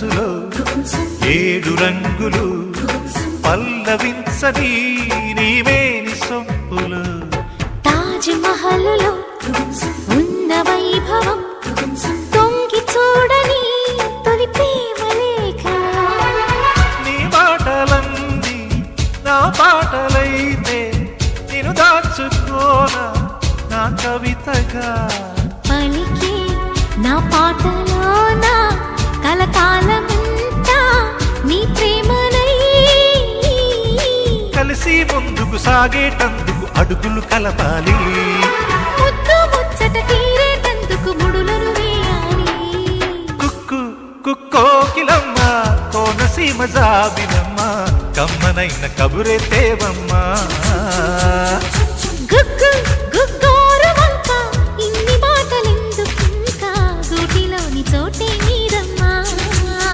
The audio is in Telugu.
మనసులో ఏడు రంగులు పల్లవించని నీవేని సొంపులు తాజ్ మహల్లో ఉన్న వైభవం తొంగి చూడని తొలి ప్రేమ లేఖలో నీ మాటలన్నీ నా పాటలైతే నేను దాచుకోనా నా కవితగా పలికే నా పాటలోన కలకాలమంతా నీ ప్రేమనై కలిసి ముందుకు సాగేటందుకు అడుగులు కలపాలి ముద్దు ముచ్చట తీరేటందుకు ముడులను వేయాలి కుక్కు కుక్కోకిలమ్మ కోనసీమ జాబిలమ్మ కమ్మనైన కబురే తేవమ్మా గుగ్గు గుగ్గో